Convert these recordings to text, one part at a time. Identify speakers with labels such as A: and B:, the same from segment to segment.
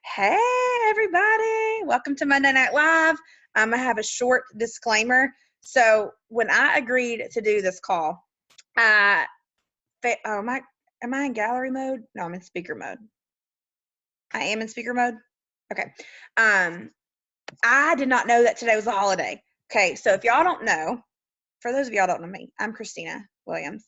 A: Hey, everybody. Welcome to Monday Night Live. I'm going to have a short disclaimer. So when I agreed to do this call, am I in gallery mode? No, I'm in speaker mode. I am in speaker mode? Okay. I did not know that today was a holiday. Okay, so if y'all don't know, for those of y'all don't know me, I'm Christina Williams,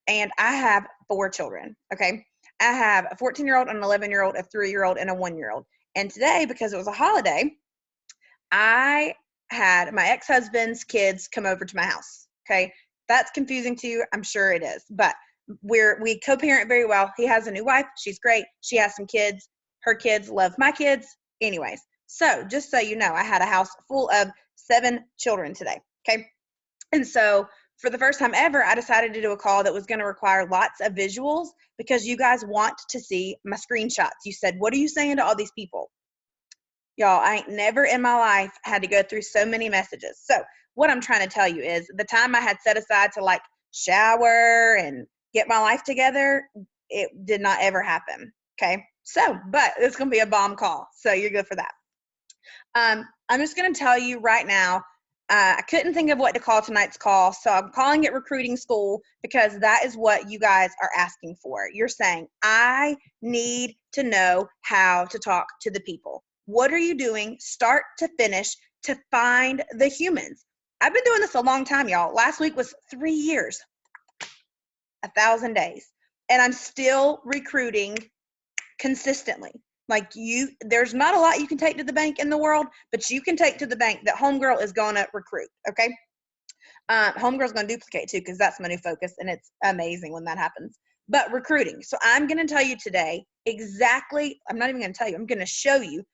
A: and I have 4 children, okay? I have a 14-year-old, an 11-year-old, a 3-year-old, and a 1-year-old. And today, because it was a holiday, I had my ex-husband's kids come over to my house, okay? That's confusing to you. I'm sure it is. But we co-parent very well. He has a new wife. She's great. She has some kids. Her kids love my kids. Anyways, so just so you know, I had a house full of 7 children today, okay? And so for the first time ever, I decided to do a call that was going to require lots of visuals because you guys want to see my screenshots. You said, what are you saying to all these people? Y'all, I ain't never in my life had to go through so many messages. So what I'm trying to tell you is the time I had set aside to like shower and get my life together, it did not ever happen. Okay. So, but it's going to be a bomb call. So you're good for that. I'm just going to tell you right now, I couldn't think of what to call tonight's call, so I'm calling it Recruiting School because that is what you guys are asking for. You're saying, I need to know how to talk to the people. What are you doing, start to finish, to find the humans? I've been doing this a long time, y'all. Last week was 3 years, 1,000 days, and I'm still recruiting consistently. Like there's not a lot you can take to the bank in the world, but you can take to the bank that Homegirl is going to recruit, okay? Homegirl's going to duplicate too because that's my new focus, and it's amazing when that happens. But recruiting. So I'm going to tell you today exactly, I'm not even going to tell you, I'm going to show you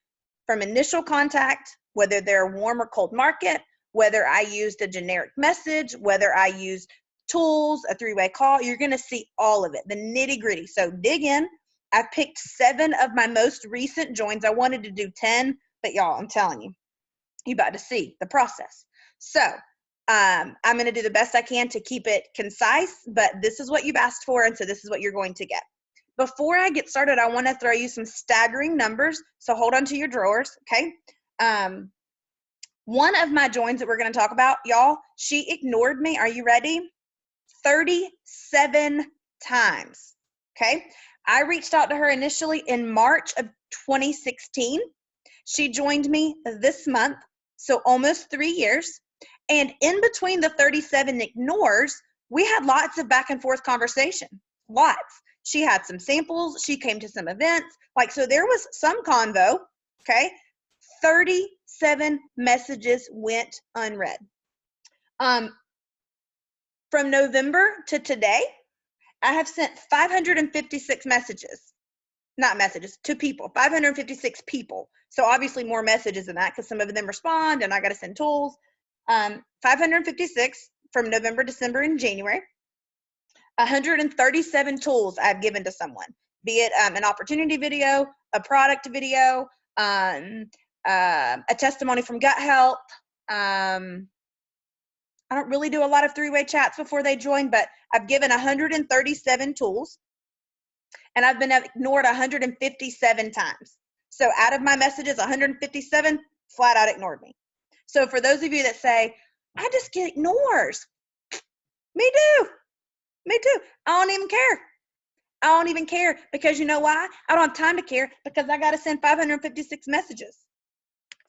A: from initial contact, whether they're warm or cold market, whether I used a generic message, whether I used tools, a 3-way call, you're going to see all of it, the nitty gritty. So dig in. I've picked 7 of my most recent joins. I wanted to do 10, but y'all, I'm telling you, you're about to see the process. So I'm going to do the best I can to keep it concise, but this is what you've asked for, and so this is what you're going to get. Before I get started, I want to throw you some staggering numbers, so hold on to your drawers, okay? One of my joins that we're going to talk about, y'all, she ignored me. Are you ready? 37 times, okay? I reached out to her initially in March of 2016. She joined me this month, so almost 3 years. And in between the 37 ignores, we had lots of back and forth conversation, lots. She had some samples. She came to some events. So there was some convo, okay? 37 messages went unread. From November to today, I have sent 556 messages, not messages, to people, 556 people. So obviously more messages than that because some of them respond and I got to send tools. 556 from November, December, and January. 137 tools I've given to someone, be it an opportunity video, a product video, a testimony from Gut Health. I don't really do a lot of 3-way chats before they join, but I've given 137 tools, and I've been ignored 157 times. So out of my messages, 157 flat out ignored me. So for those of you that say, I just get ignores, me too. Me too. I don't even care. I don't even care because you know why? I don't have time to care because I got to send 556 messages.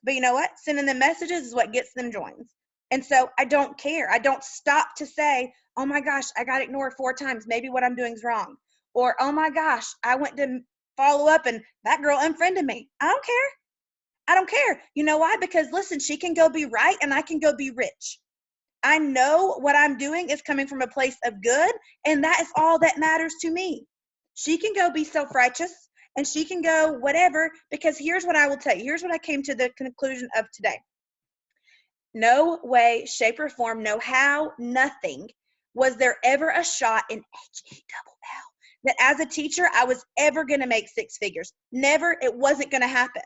A: But you know what? Sending them messages is what gets them joins. And so I don't care. I don't stop to say, oh my gosh, I got ignored 4 times. Maybe what I'm doing is wrong. Or, oh my gosh, I went to follow up and that girl unfriended me. I don't care. I don't care. You know why? Because listen, she can go be right and I can go be rich. I know what I'm doing is coming from a place of good, and that is all that matters to me. She can go be self-righteous and she can go whatever, because here's what I will tell you. Here's what I came to the conclusion of today. No way, shape, or form, no how, nothing was there ever a shot in HELL that as a teacher I was ever going to make 6 figures. Never. It wasn't going to happen.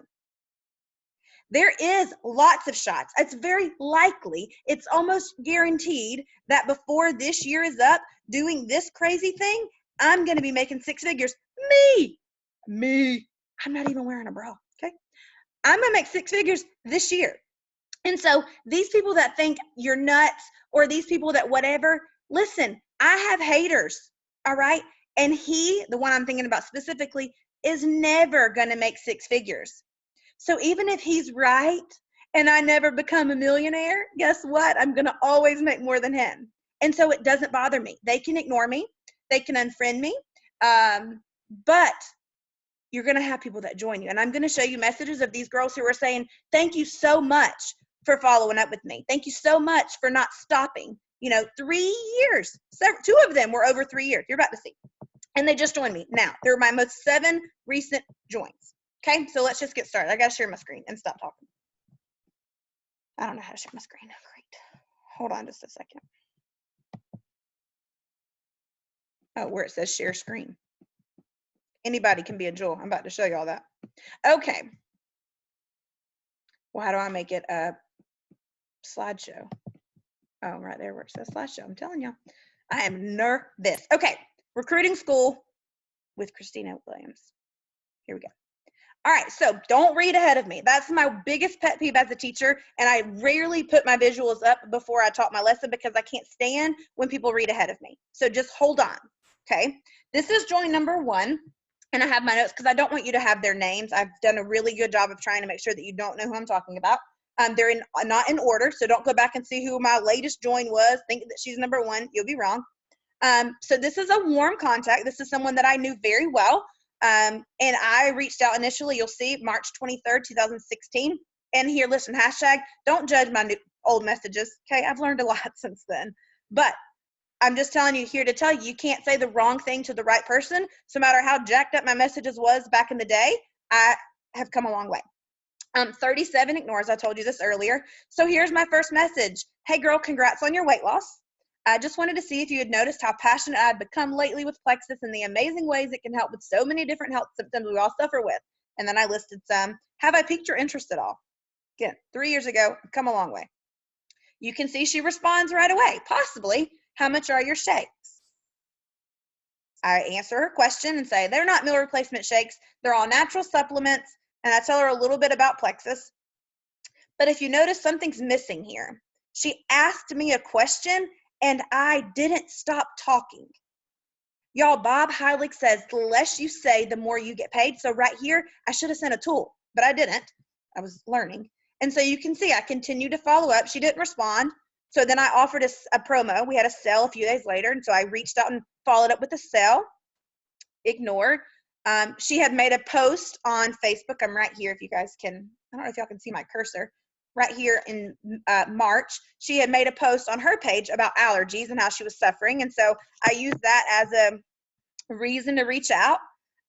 A: There is lots of shots. It's very likely, it's almost guaranteed that before this year is up, doing this crazy thing, I'm going to be making 6 figures. Me. I'm not even wearing a bra. Okay. I'm going to make 6 figures this year. And so these people that think you're nuts or these people that whatever, listen, I have haters, all right? And he, the one I'm thinking about specifically, is never going to make 6 figures. So even if he's right and I never become a millionaire, guess what? I'm going to always make more than him. And so it doesn't bother me. They can ignore me. They can unfriend me. But you're going to have people that join you. And I'm going to show you messages of these girls who are saying, thank you so much for following up with me. Thank you so much for not stopping. 3 years. 2 of them were over 3 years. You're about to see. And they just joined me. Now, they're my most 7 recent joins. Okay, so let's just get started. I got to share my screen and stop talking. I don't know how to share my screen. Great. Hold on just a second. Oh, where it says share screen. Anybody can be a jewel. I'm about to show you all that. Okay. Well, how do I make it a slideshow? Oh, right there where it says slideshow. I'm telling you, I am nervous. Okay. Recruiting School with Christina Williams. Here we go. All right. So don't read ahead of me. That's my biggest pet peeve as a teacher. And I rarely put my visuals up before I taught my lesson because I can't stand when people read ahead of me. So just hold on. Okay. This is join number 1. And I have my notes because I don't want you to have their names. I've done a really good job of trying to make sure that you don't know who I'm talking about. They're not in order, so don't go back and see who my latest join was. Think that she's number 1. You'll be wrong. So this is a warm contact. This is someone that I knew very well. And I reached out initially. You'll see March 23rd, 2016. And here, listen, hashtag, don't judge my old messages. Okay, I've learned a lot since then. But I'm just telling you here to tell you, you can't say the wrong thing to the right person. So no matter how jacked up my messages was back in the day, I have come a long way. 37 ignores. I told you this earlier. So here's my first message. Hey girl, congrats on your weight loss. I just wanted to see if you had noticed how passionate I'd become lately with Plexus and the amazing ways it can help with so many different health symptoms we all suffer with. And then I listed some. Have I piqued your interest at all? Again, 3 years ago, I've come a long way. You can see she responds right away. Possibly. How much are your shakes? I answer her question and say, they're not meal replacement shakes. They're all natural supplements. And I tell her a little bit about Plexus. But if you notice, something's missing here. She asked me a question and I didn't stop talking. Y'all, Bob Heilig says, the less you say, the more you get paid. So right here, I should have sent a tool, but I didn't. I was learning. And so you can see I continued to follow up. She didn't respond. So then I offered a promo. We had a sale a few days later. And so I reached out and followed up with a sale. Ignored. She had made a post on Facebook. I'm right here if you guys can. I don't know if y'all can see my cursor. Right here in March, she had made a post on her page about allergies and how she was suffering. And so I used that as a reason to reach out.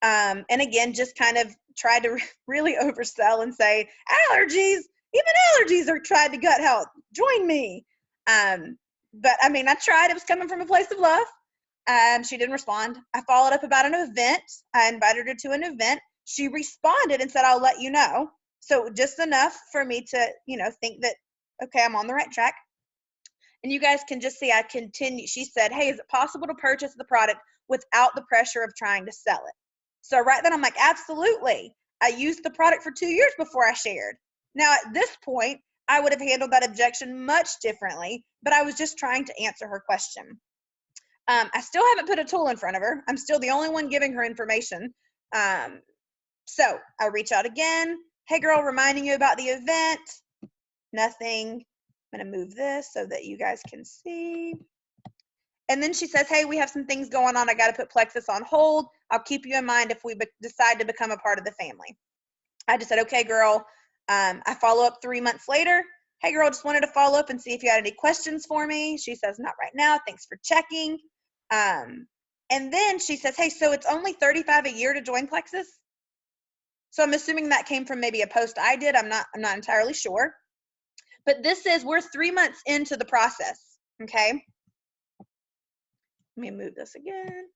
A: And again, just kind of tried to really oversell and say, allergies, even allergies are tied to gut health. Join me. But I mean, I tried. It was coming from a place of love. She didn't respond. I followed up about an event. I invited her to an event. She responded and said, I'll let you know. So just enough for me to, think that, okay, I'm on the right track. And you guys can just see I continue. She said, hey, is it possible to purchase the product without the pressure of trying to sell it? So right then I'm like, absolutely. I used the product for 2 years before I shared. Now at this point, I would have handled that objection much differently, but I was just trying to answer her question. I still haven't put a tool in front of her. I'm still the only one giving her information. So I reach out again. Hey girl, reminding you about the event. Nothing. I'm going to move this so that you guys can see. And then she says, hey, we have some things going on. I got to put Plexus on hold. I'll keep you in mind if we decide to become a part of the family. I just said, okay, girl. I follow up 3 months later. Hey girl, just wanted to follow up and see if you had any questions for me. She says, not right now. Thanks for checking. And then she says, hey, so it's only $35 a year to join Plexus? So I'm assuming that came from maybe a post I did. I'm not entirely sure. But we're 3 months into the process. Okay. Let me move this again.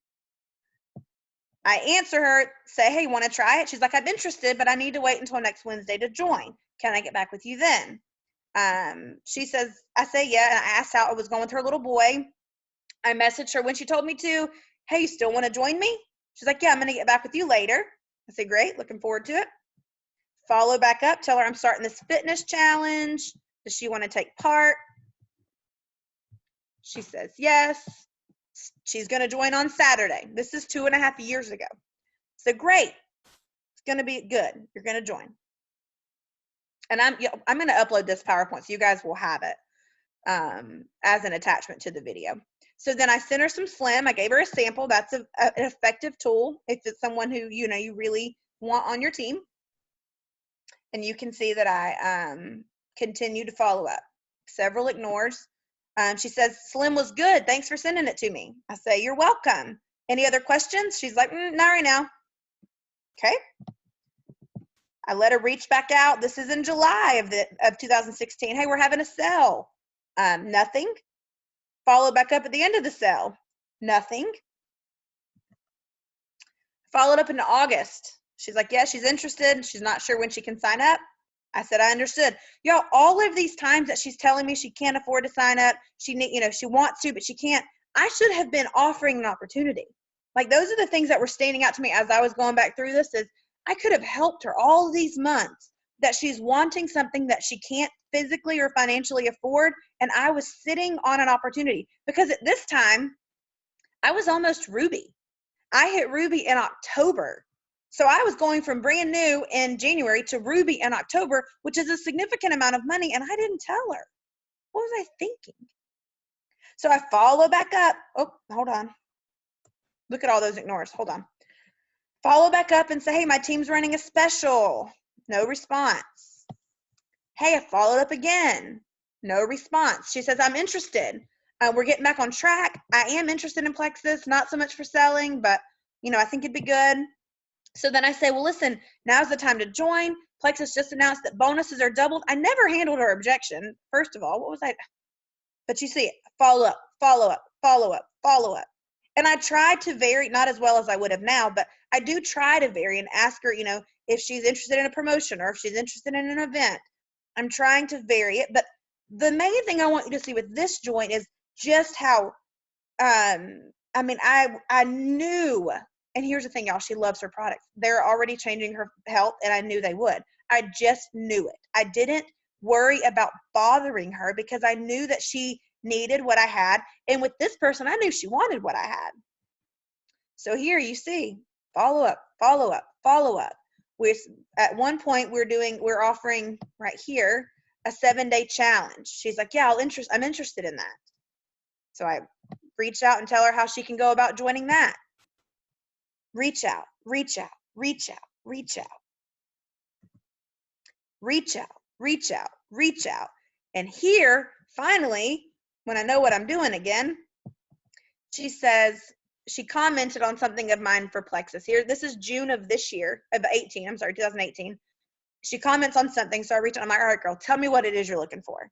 A: I answer her, say, hey, want to try it? She's like, I'm interested, but I need to wait until next Wednesday to join. Can I get back with you then? She says, I say, yeah. And I asked how it was going with her little boy. I messaged her when she told me to, hey, you still want to join me? She's like, yeah, I'm going to get back with you later. I said, great. Looking forward to it. Follow back up, tell her I'm starting this fitness challenge. Does she want to take part? She says yes. She's going to join on Saturday. This is 2.5 years ago. So great. It's going to be good. You're going to join. And I'm going to upload this PowerPoint so you guys will have it as an attachment to the video. So then I sent her some Slim. I gave her a sample. That's an effective tool if it's someone who you really want on your team. And you can see that I continue to follow up. Several ignores. She says, Slim was good. Thanks for sending it to me. I say, you're welcome. Any other questions? She's like, not right now. Okay. I let her reach back out. This is in July of 2016. Hey, we're having a sale. Nothing. Follow back up at the end of the sale. Nothing. Followed up into August. She's like, yeah, she's interested. She's not sure when she can sign up. I said, I understood. Y'all, all of these times that she's telling me she can't afford to sign up, she wants to, but she can't. I should have been offering an opportunity. Like, those are the things that were standing out to me as I was going back through this, is I could have helped her all these months that she's wanting something that she can't physically or financially afford. And I was sitting on an opportunity, because at this time I was almost Ruby. I hit Ruby in October. So I was going from brand new in January to Ruby in October, which is a significant amount of money, and I didn't tell her. What was I thinking? So I follow back up. Oh, hold on. Look at all those ignores. Hold on. Follow back up and say, hey, my team's running a special. No response. Hey, I followed up again. No response. She says, I'm interested. We're getting back on track. I am interested in Plexus, not so much for selling, but I think it'd be good. So then I say, well, listen, now's the time to join. Plexus just announced that bonuses are doubled. I never handled her objection. First of all, what was I? But you see, follow up, follow up, follow up, follow up. And I tried to vary, not as well as I would have now, but I do try to vary and ask her, if she's interested in a promotion or if she's interested in an event. I'm trying to vary it. But the main thing I want you to see with this joint is just how, I knew. And here's the thing, y'all, she loves her products. They're already changing her health, and I knew they would. I just knew it. I didn't worry about bothering her because I knew that she needed what I had. And with this person, I knew she wanted what I had. So here you see, follow up, follow up, follow up. At one point, we're offering right here a 7-day challenge. She's like, yeah, I'm interested in that. So I reach out and tell her how she can go about joining that. Reach out, reach out, reach out, reach out, reach out, reach out, reach out. And here, finally, when I know what I'm doing again, she says, she commented on something of mine for Plexus. Here, this is June of this year, of 2018. She comments on something, so I reach out, I'm like, all right, girl, tell me what it is you're looking for.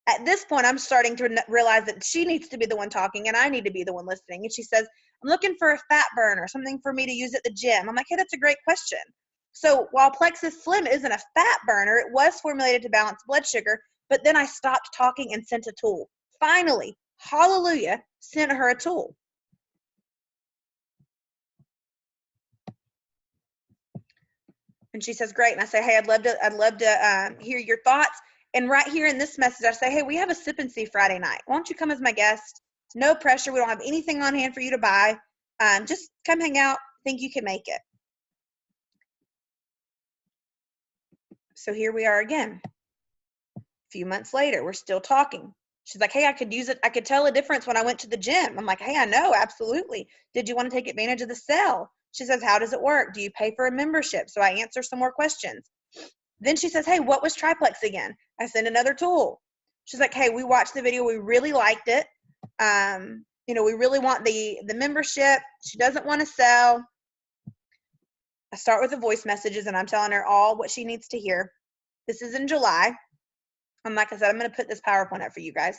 A: At this point, I'm starting to realize that she needs to be the one talking and I need to be the one listening. And she says, I'm looking for a fat burner, something for me to use at the gym. I'm like, hey, that's a great question. So while Plexus Slim isn't a fat burner, it was formulated to balance blood sugar, but then I stopped talking and sent a tool. Finally, hallelujah, sent her a tool. And she says, great. And I say, hey, I'd love to hear your thoughts. And right here in this message, I say, hey, we have a sip and see Friday night. Why don't you come as my guest? No pressure. We don't have anything on hand for you to buy. Just come hang out. Think you can make it. So here we are again. A few months later, we're still talking. She's like, hey, I could use it. I could tell a difference when I went to the gym. I'm like, hey, I know, absolutely. Did you want to take advantage of the sale? She says, how does it work? Do you pay for a membership? So I answer some more questions. Then she says, hey, what was Triplex again? I send another tool. She's like, hey, we watched the video. We really liked it. We really want the membership. She doesn't want to sell. I start with the voice messages and I'm telling her all what she needs to hear. This is in July. And like I said, I'm going to put this PowerPoint up for you guys.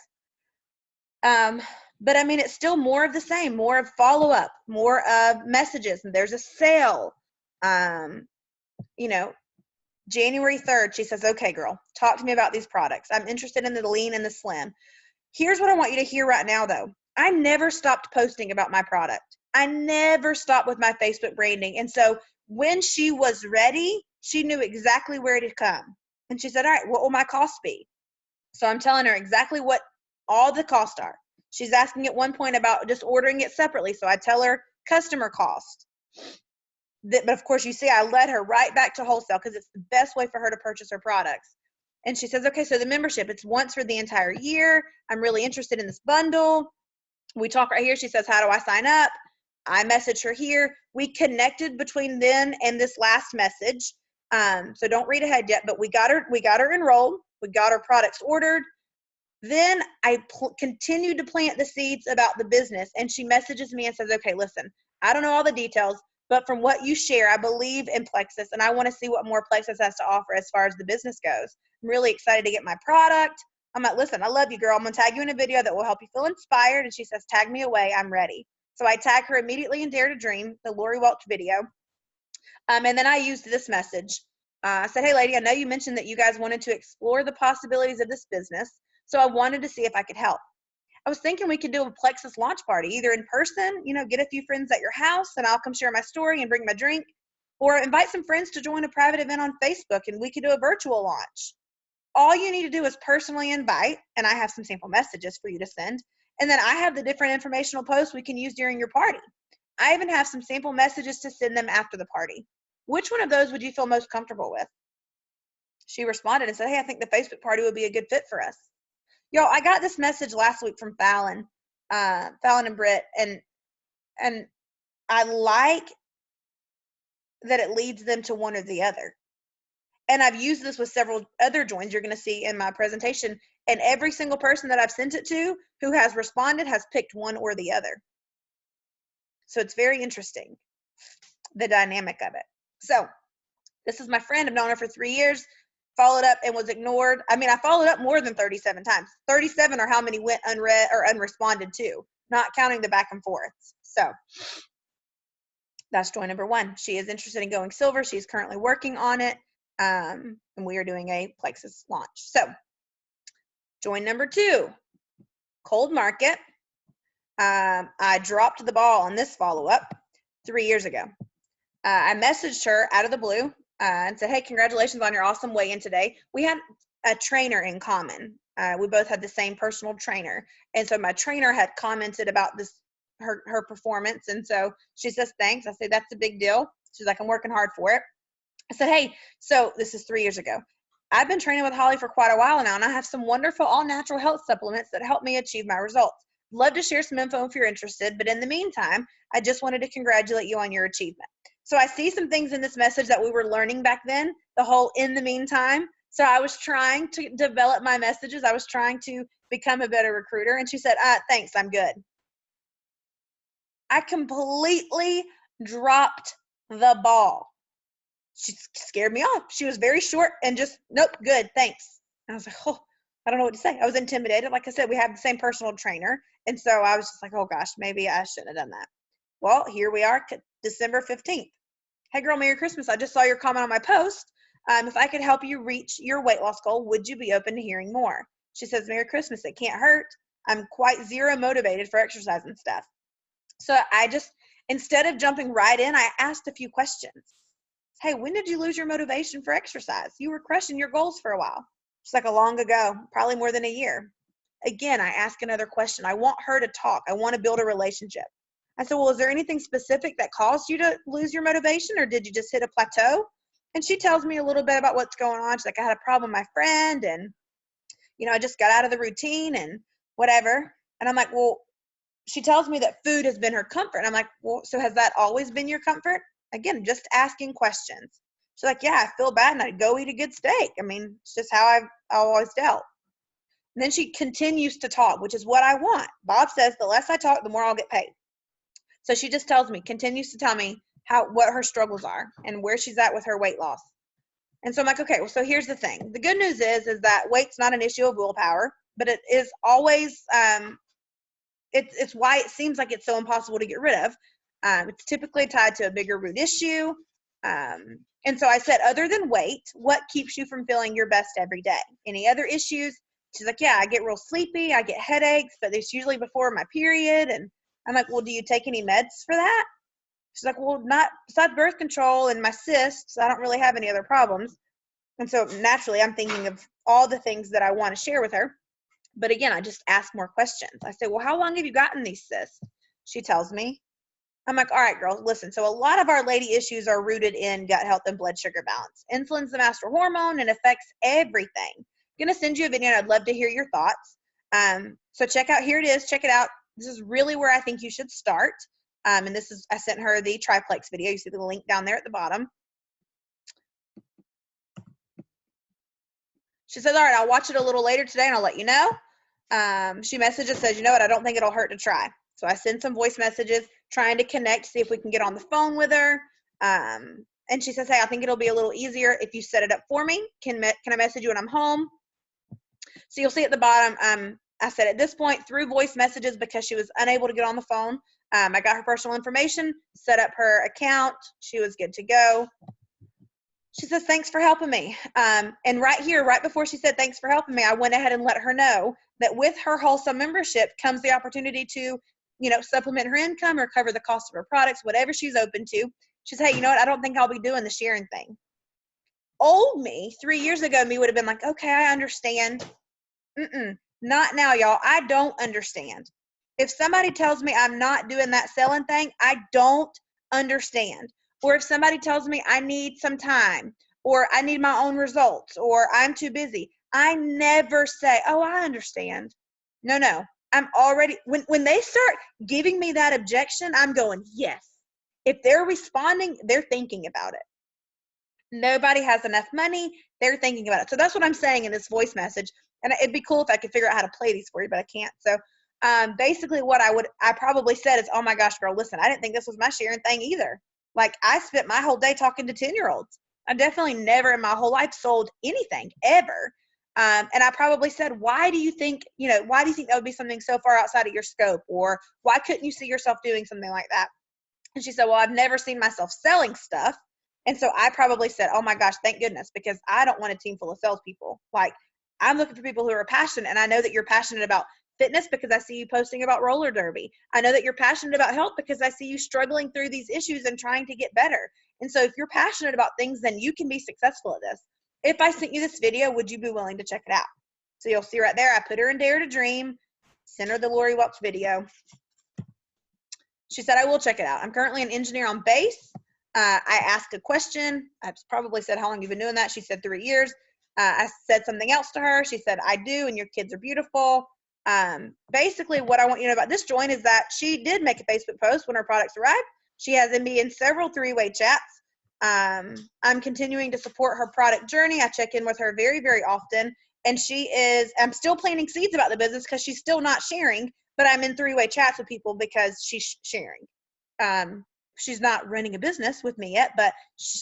A: But it's still more of the same, more of follow-up, more of messages. And there's a sale. January 3rd, she says, okay, girl, talk to me about these products. I'm interested in the lean and the slim. Here's what I want you to hear right now, though. I never stopped posting about my product. I never stopped with my Facebook branding. And so when she was ready, She knew exactly where to come. And she said, all right, what will my cost be? So I'm telling her exactly what all the costs are. She's asking at one point about just ordering it separately. So I tell her customer cost. But of course, you see, I led her right back to wholesale because it's the best way for her to purchase her products. And she says, okay, so the membership, it's once for the entire year. I'm really interested in this bundle. We talk right here. She says, how do I sign up? I message her here. We connected between then and this last message. So don't read ahead yet, but we got her enrolled. We got her products ordered. Then I continued to plant the seeds about the business, and she messages me and says, okay, listen, I don't know all the details, but from what you share, I believe in Plexus, and I want to see what more Plexus has to offer as far as the business goes. I'm really excited to get my product. I'm like, listen, I love you, girl. I'm going to tag you in a video that will help you feel inspired. And she says, tag me away. I'm ready. So I tag her immediately in Dare to Dream, the Lori Welch video. And then I used this message. I said, hey, lady, I know you mentioned that you guys wanted to explore the possibilities of this business. So I wanted to see if I could help. I was thinking we could do a Plexus launch party, either in person, get a few friends at your house and I'll come share my story and bring my drink, or invite some friends to join a private event on Facebook and we could do a virtual launch. All you need to do is personally invite, and I have some sample messages for you to send, and then I have the different informational posts we can use during your party. I even have some sample messages to send them after the party. Which one of those would you feel most comfortable with? She responded and said, hey, I think the Facebook party would be a good fit for us. Y'all, I got this message last week from Fallon and Britt, and I like that it leads them to one or the other. And I've used this with several other joins you're going to see in my presentation, and every single person that I've sent it to who has responded has picked one or the other. So it's very interesting, the dynamic of it. So this is my friend. I've known her for 3 years. Followed up and was ignored. I mean, I followed up more than 37 times. 37 are how many went unread or unresponded to, not counting the back and forths. So that's join number 1. She is interested in going silver. She's currently working on it. And we are doing a Plexus launch. So join number 2, cold market. I dropped the ball on this follow-up 3 years ago. I messaged her out of the blue and said, hey, congratulations on your awesome weigh-in today. We had a trainer in common. We both had the same personal trainer. And so my trainer had commented about her performance. And so she says, thanks. I said, that's a big deal. She's like, I'm working hard for it. I said, hey, so this is 3 years ago. I've been training with Holly for quite a while now, and I have some wonderful all-natural health supplements that help me achieve my results. Love to share some info if you're interested, but in the meantime, I just wanted to congratulate you on your achievement. So I see some things in this message that we were learning back then, the whole in the meantime. So I was trying to develop my messages. I was trying to become a better recruiter. And she said, thanks, I'm good. I completely dropped the ball. She scared me off. She was very short and just, nope, good, thanks. And I was like, oh, I don't know what to say. I was intimidated. Like I said, we have the same personal trainer. And so I was just like, oh gosh, maybe I shouldn't have done that. Well, here we are, December 15th. Hey girl, Merry Christmas. I just saw your comment on my post. If I could help you reach your weight loss goal, would you be open to hearing more? She says, Merry Christmas. It can't hurt. I'm quite zero motivated for exercise and stuff. So I just, instead of jumping right in, I asked a few questions. Hey, when did you lose your motivation for exercise? You were crushing your goals for a while. She's like, a long ago, probably more than a year. Again, I ask another question. I want her to talk. I want to build a relationship. I said, well, is there anything specific that caused you to lose your motivation, or did you just hit a plateau? And she tells me a little bit about what's going on. She's like, I had a problem with my friend, and, I just got out of the routine and whatever. And I'm like, well, she tells me that food has been her comfort. And I'm like, well, so has that always been your comfort? Again, just asking questions. She's like, yeah, I feel bad and I'd go eat a good steak. I mean, it's just how I've always dealt. And then she continues to talk, which is what I want. Bob says the less I talk, the more I'll get paid. So she just continues to tell me what her struggles are and where she's at with her weight loss. And so I'm like, okay, well, so here's the thing. The good news is that weight's not an issue of willpower, but it is always, it's why it seems like it's so impossible to get rid of. It's typically tied to a bigger root issue. And so I said, other than weight, what keeps you from feeling your best every day? Any other issues? She's like, yeah, I get real sleepy. I get headaches, but it's usually before my period. And I'm like, well, do you take any meds for that? She's like, well, not besides birth control and my cysts, I don't really have any other problems. And so naturally, I'm thinking of all the things that I want to share with her. But again, I just ask more questions. I say, well, how long have you gotten these cysts? She tells me. I'm like, all right, girls, listen. So a lot of our lady issues are rooted in gut health and blood sugar balance. Insulin's the master hormone and affects everything. I'm going to send you a video, and I'd love to hear your thoughts. So check out, here it is. Check it out. This is really where I think you should start. And this is, I sent her the triplex video. You see the link down there at the bottom. She says, all right, I'll watch it a little later today and I'll let you know. She messages, says, you know what, I don't think it'll hurt to try. So I send some voice messages trying to connect, see if we can get on the phone with her. And she says, hey, I think it'll be a little easier if you set it up for me. Can I message you when I'm home? So you'll see at the bottom, I said at this point through voice messages because she was unable to get on the phone. I got her personal information, set up her account. She was good to go. She says, thanks for helping me. And right here, right before she said, thanks for helping me, I went ahead and let her know that with her Wholesome membership comes the opportunity to, you know, supplement her income or cover the cost of her products, whatever she's open to. She said, hey, you know what? I don't think I'll be doing the sharing thing. Old me, 3 years ago, me would have been like, okay, I understand. Not now, y'all. I don't understand. If somebody tells me I'm not doing that selling thing, I don't understand. Or if somebody tells me I need some time, or I need my own results, or I'm too busy, I never say, oh, I understand. No. I'm already, when they start giving me that objection, I'm going, yes. If they're responding, they're thinking about it. Nobody has enough money, they're thinking about it. So that's what I'm saying in this voice message. And it'd be cool if I could figure out how to play these for you, but I can't. So basically what I probably said is, oh my gosh, girl, listen, I didn't think this was my sharing thing either. Like, I spent my whole day talking to 10-year-olds. I definitely never in my whole life sold anything ever. And I probably said, why do you think that would be something so far outside of your scope? Or why couldn't you see yourself doing something like that? And she said, well, I've never seen myself selling stuff. And so I probably said, oh my gosh, thank goodness, because I don't want a team full of salespeople. Like, I'm looking for people who are passionate. And I know that you're passionate about fitness because I see you posting about roller derby. I know that you're passionate about health because I see you struggling through these issues and trying to get better. And so if you're passionate about things, then you can be successful at this. If I sent you this video, would you be willing to check it out? So you'll see right there, I put her in Dare to Dream, sent her the Lori Welch video. She said, I will check it out. I'm currently an engineer on base. I asked a question. I probably said, how long have you been doing that? She said 3 years. I said something else to her. She said, I do, and your kids are beautiful. Basically, what I want you to know about this join is that she did make a Facebook post when her products arrived. She has me in several three-way chats. I'm continuing to support her product journey. I check in with her very, very often. And I'm still planting seeds about the business because she's still not sharing, but I'm in three-way chats with people because she's sharing. She's not running a business with me yet, but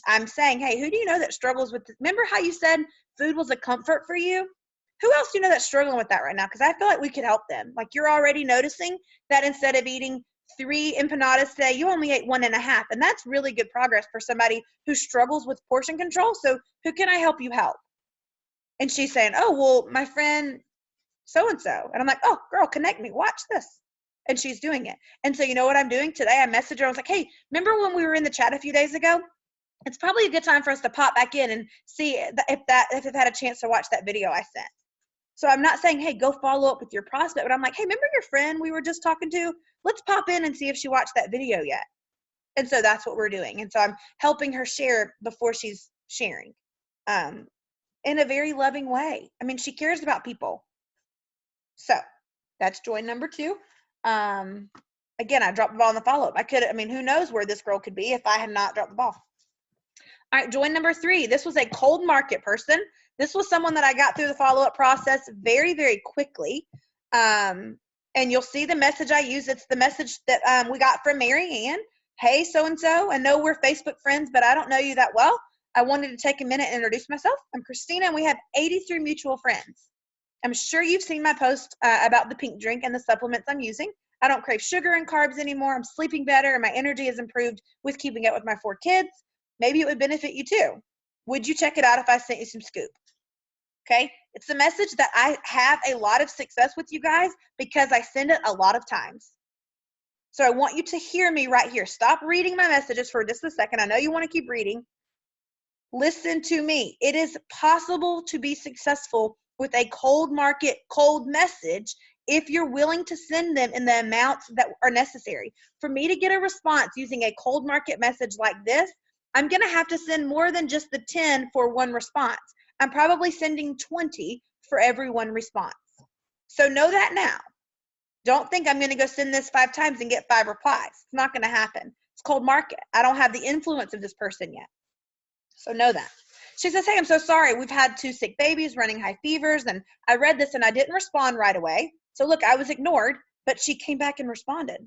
A: I'm saying, hey, who do you know that struggles with this? Remember how you said food was a comfort for you? Who else do you know that's struggling with that right now? Because I feel like we could help them. Like, you're already noticing that instead of eating 3 empanadas today, you only ate 1.5. And that's really good progress for somebody who struggles with portion control. So who can I help you help? And she's saying, oh, well, my friend so-and-so. And I'm like, oh, girl, connect me. Watch this. And she's doing it. And so you know what I'm doing today? I messaged her. I was like, hey, remember when we were in the chat a few days ago? It's probably a good time for us to pop back in and see if it had a chance to watch that video I sent. So I'm not saying, hey, go follow up with your prospect, but I'm like, hey, remember your friend we were just talking to? Let's pop in and see if she watched that video yet. And so that's what we're doing. And so I'm helping her share before she's sharing in a very loving way. I mean, she cares about people. So that's join number 2. Again, I dropped the ball in the follow-up. Who knows where this girl could be if I had not dropped the ball. All right, join number 3. This was a cold market person. This was someone that I got through the follow-up process very, very quickly. And you'll see the message I use. It's the message that we got from Mary Ann. Hey, so-and-so, I know we're Facebook friends, but I don't know you that well. I wanted to take a minute and introduce myself. I'm Christina, and we have 83 mutual friends. I'm sure you've seen my post about the pink drink and the supplements I'm using. I don't crave sugar and carbs anymore. I'm sleeping better, and my energy has improved with keeping up with my 4 kids. Maybe it would benefit you too. Would you check it out if I sent you some scoop? Okay, it's a message that I have a lot of success with you guys because I send it a lot of times. So I want you to hear me right here. Stop reading my messages for just a second. I know you want to keep reading. Listen to me. It is possible to be successful with a cold market, cold message if you're willing to send them in the amounts that are necessary. For me to get a response using a cold market message like this, I'm going to have to send more than just the 10 for one response. I'm probably sending 20 for every one response. So know that now. Don't think I'm going to go send this 5 times and get 5 replies. It's not going to happen. It's cold market. I don't have the influence of this person yet. So know that. She says, hey, I'm so sorry. We've had 2 sick babies, running high fevers, and I read this and I didn't respond right away. So look, I was ignored, but she came back and responded.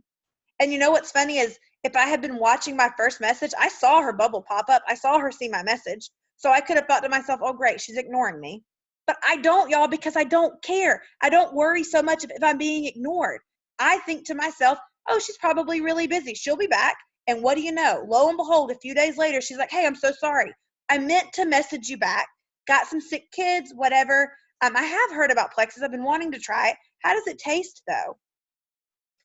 A: And you know what's funny is if I had been watching my first message, I saw her bubble pop up. I saw her see my message. So I could have thought to myself, oh, great, she's ignoring me. But I don't, y'all, because I don't care. I don't worry so much if I'm being ignored. I think to myself, oh, she's probably really busy. She'll be back. And what do you know? Lo and behold, a few days later, she's like, hey, I'm so sorry. I meant to message you back. Got some sick kids, whatever. I have heard about Plexus. I've been wanting to try it. How does it taste, though?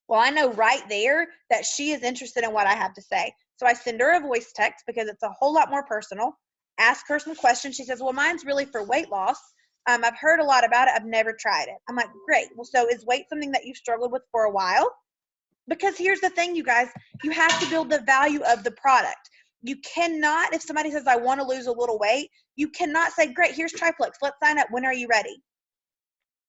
A: Well, I know right there that she is interested in what I have to say. So I send her a voice text because it's a whole lot more personal. Ask her some questions. She says, well, mine's really for weight loss. I've heard a lot about it. I've never tried it. I'm like, great. Well, so is weight something that you've struggled with for a while? Because here's the thing, you guys, you have to build the value of the product. You cannot, if somebody says, I want to lose a little weight, you cannot say, great, here's Triplex. Let's sign up. When are you ready?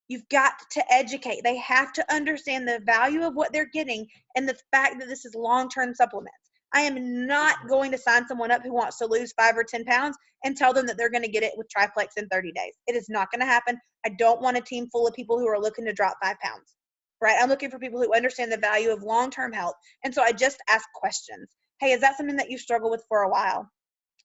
A: You've got to educate. They have to understand the value of what they're getting and the fact that this is long-term supplements. I am not going to sign someone up who wants to lose 5 or 10 pounds and tell them that they're going to get it with Triplex in 30 days. It is not going to happen. I don't want a team full of people who are looking to drop 5 pounds, right? I'm looking for people who understand the value of long-term health. And so I just ask questions. Hey, is that something that you struggle with for a while?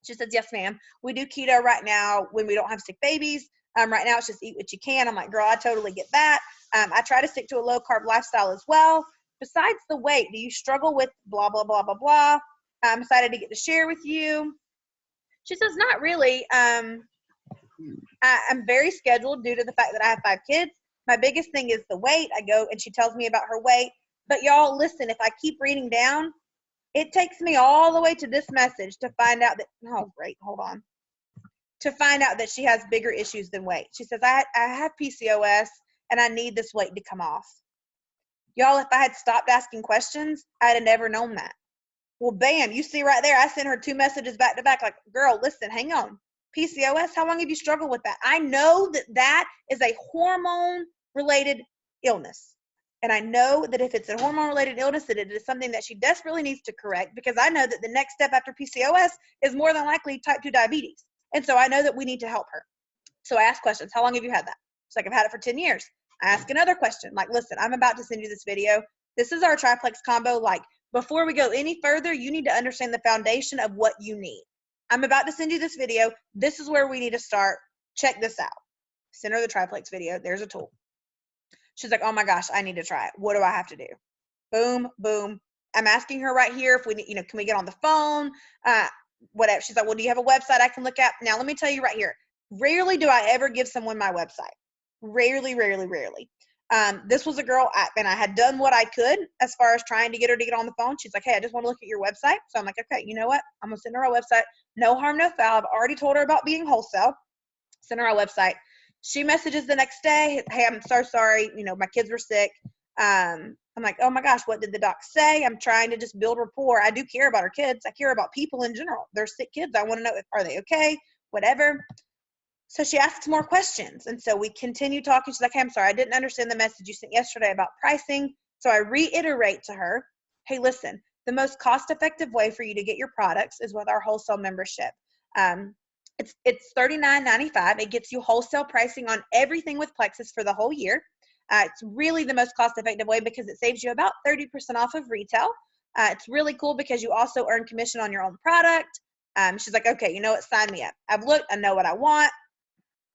A: She says, yes, ma'am. We do keto right now when we don't have sick babies. Right now it's just eat what you can. I'm like, girl, I totally get that. I try to stick to a low-carb lifestyle as well. Besides the weight, do you struggle with blah, blah, blah, blah, blah? I'm excited to get to share with you. She says, not really. I'm very scheduled due to the fact that I have 5 kids. My biggest thing is the weight. I go and she tells me about her weight. But y'all, listen, if I keep reading down, it takes me all the way to this message to find out that, oh, great, hold on. To find out that she has bigger issues than weight. She says, I have PCOS and I need this weight to come off. Y'all, if I had stopped asking questions, I'd have never known that. Well, bam, you see right there, I sent her 2 messages back to back like, girl, listen, hang on. PCOS, how long have you struggled with that? I know that that is a hormone-related illness. And I know that if it's a hormone-related illness, that it is something that she desperately needs to correct because I know that the next step after PCOS is more than likely type 2 diabetes. And so I know that we need to help her. So I ask questions. How long have you had that? She's like, I've had it for 10 years. I ask another question. Like, listen, I'm about to send you this video. This is our triplex combo. Like, before we go any further, you need to understand the foundation of what you need. I'm about to send you this video. This is where we need to start. Check this out. Send her the triplex video. There's a tool. She's like, oh my gosh, I need to try it. What do I have to do? Boom, boom. I'm asking her right here if we need, can we get on the phone? Whatever. She's like, well, do you have a website I can look at? Now, let me tell you right here. Rarely do I ever give someone my website. Rarely, rarely, rarely. This was a girl, and I had done what I could as far as trying to get her to get on the phone. She's like, hey, I just want to look at your website. So I'm like, okay, you know what? I'm going to send her our website. No harm, no foul. I've already told her about being wholesale. Send her our website. She messages the next day, hey, I'm so sorry. My kids were sick. I'm like, oh my gosh, what did the doc say? I'm trying to just build rapport. I do care about our kids. I care about people in general. They're sick kids. I want to know, are they okay? Whatever. So she asks more questions. And so we continue talking. She's like, hey, I'm sorry. I didn't understand the message you sent yesterday about pricing. So I reiterate to her, hey, listen, the most cost-effective way for you to get your products is with our wholesale membership. It's $39.95. It gets you wholesale pricing on everything with Plexus for the whole year. It's really the most cost-effective way because it saves you about 30% off of retail. It's really cool because you also earn commission on your own product. She's like, okay, you know what? Sign me up. I've looked. I know what I want.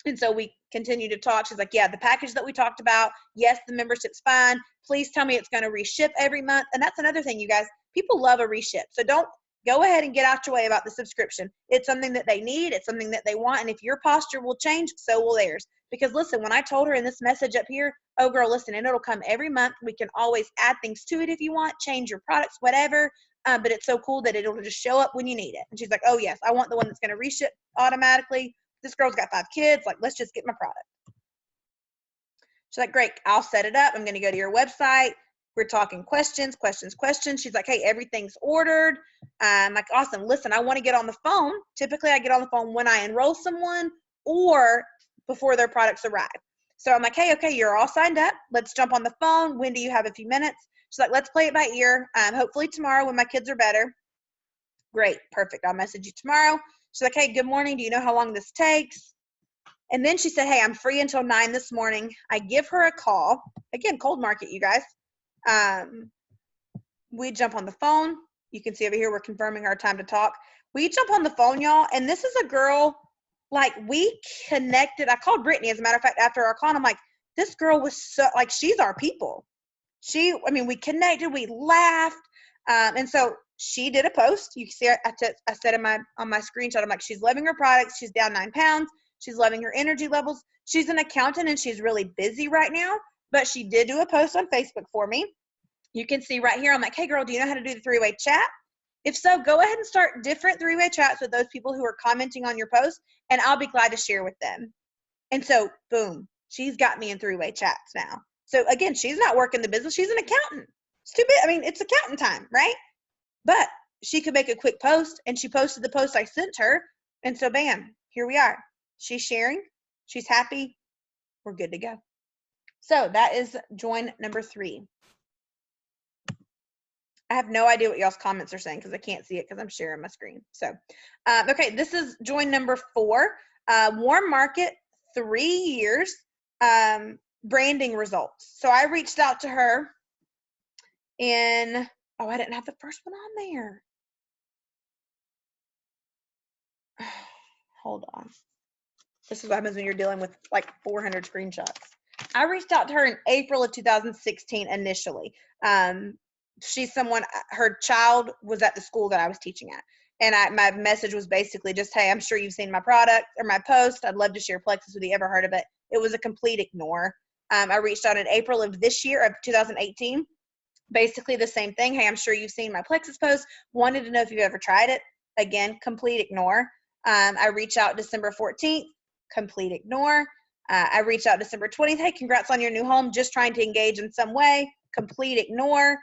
A: And so we continue to talk. She's like, yeah, the package that we talked about, yes, the membership's fine. Please tell me it's going to reship every month. And that's another thing, you guys. People love a reship. So don't go ahead and get out your way about the subscription. It's something that they need. It's something that they want. And if your posture will change, so will theirs. Because listen, when I told her in this message up here, oh girl, listen, and it'll come every month. We can always add things to it if you want, change your products, whatever. But it's so cool that it'll just show up when you need it. And she's like, oh yes, I want the one that's going to reship automatically. This girl's got 5 kids. Like, let's just get my product. She's like, great, I'll set it up. I'm going to go to your website. We're talking questions. She's like, hey, everything's ordered. I'm like, awesome. Listen, I want to get on the phone. Typically, I get on the phone when I enroll someone or before their products arrive. So I'm like, hey, okay, you're all signed up. Let's jump on the phone. When do you have a few minutes? She's like, let's play it by ear. Hopefully tomorrow when my kids are better. Great, perfect. I'll message you tomorrow. She's like, hey, good morning. Do you know how long this takes? And then she said, hey, I'm free until 9 this morning. I give her a call. Again, cold market, you guys. We jump on the phone. You can see over here, we're confirming our time to talk. We jump on the phone, y'all. And this is a girl, like, we connected. I called Brittany, as a matter of fact, after our call. I'm like, this girl was so, like, she's our people. We connected, we laughed. And so she did a post. You can see, I said on my screenshot, I'm like, she's loving her products. She's down 9 pounds. She's loving her energy levels. She's an accountant and she's really busy right now, but she did do a post on Facebook for me. You can see right here, I'm like, hey girl, do you know how to do the 3-way chat? If so, go ahead and start different 3-way chats with those people who are commenting on your post, and I'll be glad to share with them. And so, boom, she's got me in 3-way chats now. So again, she's not working the business. She's an accountant. It's too big. I mean, it's accountant time, right? But she could make a quick post, and she posted the post I sent her. And so, bam, here we are. She's sharing. She's happy. We're good to go. So that is join number 3. I have no idea what y'all's comments are saying because I can't see it because I'm sharing my screen. So, okay, this is join number 4. Warm market, 3 years, branding results. So I reached out to her in, oh, I didn't have the first one on there. Hold on. This is what happens when you're dealing with like 400 screenshots. I reached out to her in April of 2016 initially. She's someone, her child was at the school that I was teaching at. And my message was basically just, hey, I'm sure you've seen my product or my post. I'd love to share Plexus with you. Ever heard of it? It was a complete ignore. I reached out in April of this year, of 2018. Basically the same thing. Hey, I'm sure you've seen my Plexus post. Wanted to know if you've ever tried it. Again, complete ignore. I reached out December 14th. Complete ignore. I reached out December 20th. Hey, congrats on your new home. Just trying to engage in some way. Complete ignore.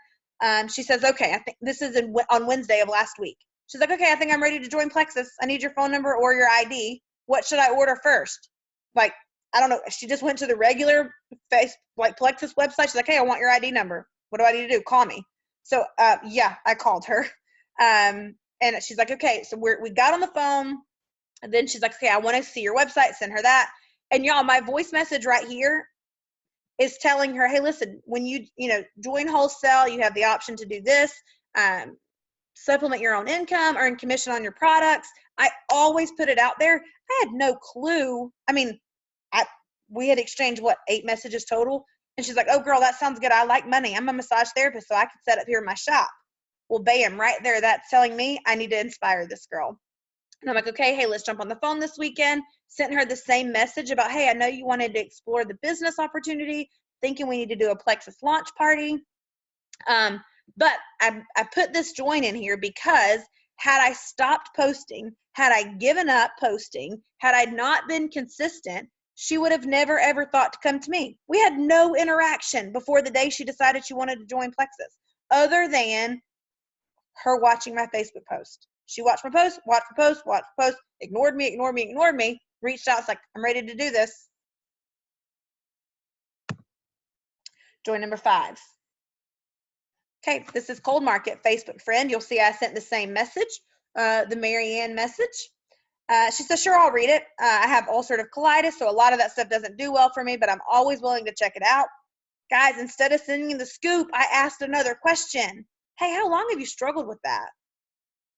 A: She says, okay, I think this is on Wednesday of last week. She's like, okay, I think I'm ready to join Plexus. I need your phone number or your ID. What should I order first? Like, I don't know. She just went to the regular Plexus website. She's like, hey, I want your ID number. What do I need to do? Call me. So, yeah, I called her. And she's like, okay, so we got on the phone. And then she's like, okay, I want to see your website. Send her that. And y'all, my voice message right here is telling her, hey, listen, when you join wholesale, you have the option to do this, supplement your own income, earn commission on your products. I always put it out there. I had no clue. I mean, we had exchanged, 8 messages total? And she's like, oh, girl, that sounds good. I like money. I'm a massage therapist, so I could set up here in my shop. Well, bam, right there, that's telling me I need to inspire this girl. And I'm like, okay, hey, let's jump on the phone this weekend. Sent her the same message about, hey, I know you wanted to explore the business opportunity, thinking we need to do a Plexus launch party. But I put this join in here because had I stopped posting, had I given up posting, had I not been consistent, she would have never, ever thought to come to me. We had no interaction before the day she decided she wanted to join Plexus, other than her watching my Facebook post. She watched my post, ignored me, reached out, it's like, I'm ready to do this. Join number 5. Okay, this is cold market, Facebook friend. You'll see I sent the same message, the Marianne message. She says, sure, I'll read it. I have ulcerative colitis, so a lot of that stuff doesn't do well for me, but I'm always willing to check it out. Guys, instead of sending the scoop, I asked another question. Hey, how long have you struggled with that?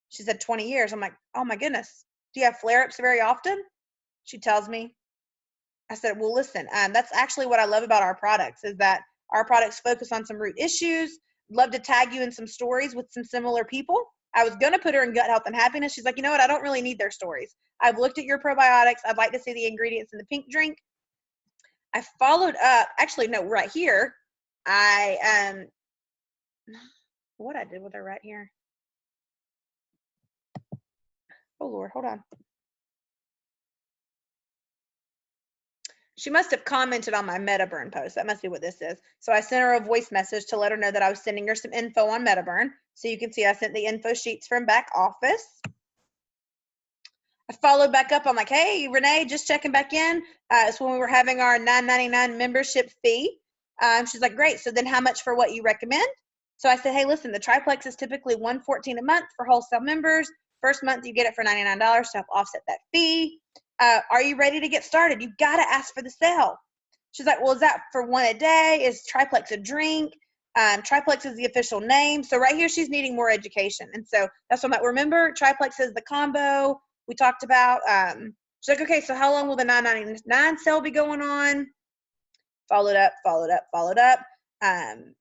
A: She said 20 years. I'm like, oh my goodness. Do you have flare-ups very often? She tells me. I said, well, listen, that's actually what I love about our products, is that our products focus on some root issues. Love to tag you in some stories with some similar people. I was going to put her in gut health and happiness. She's like, you know what? I don't really need their stories. I've looked at your probiotics. I'd like to see the ingredients in the pink drink. I followed up, actually, no, right here. What I did with her right here. Oh Lord, hold on. She must have commented on my MetaBurn post. That must be what this is. So I sent her a voice message to let her know that I was sending her some info on MetaBurn. So you can see I sent the info sheets from back office. I followed back up. I'm like, hey, Renee, just checking back in. It's when we were having our $9.99 membership fee. She's like, great. So then how much for what you recommend? So I said, hey, listen, the triplex is typically $114 a month for wholesale members. First month you get it for $99 to help offset that fee. Are you ready to get started? You got to ask for the sale. She's like, well, is that for one a day? Is triplex a drink? Triplex is the official name. So right here, she's needing more education. And so that's what I'm like, remember, triplex is the combo we talked about. She's like, okay, so how long will the $9.99 sale be going on? Followed up.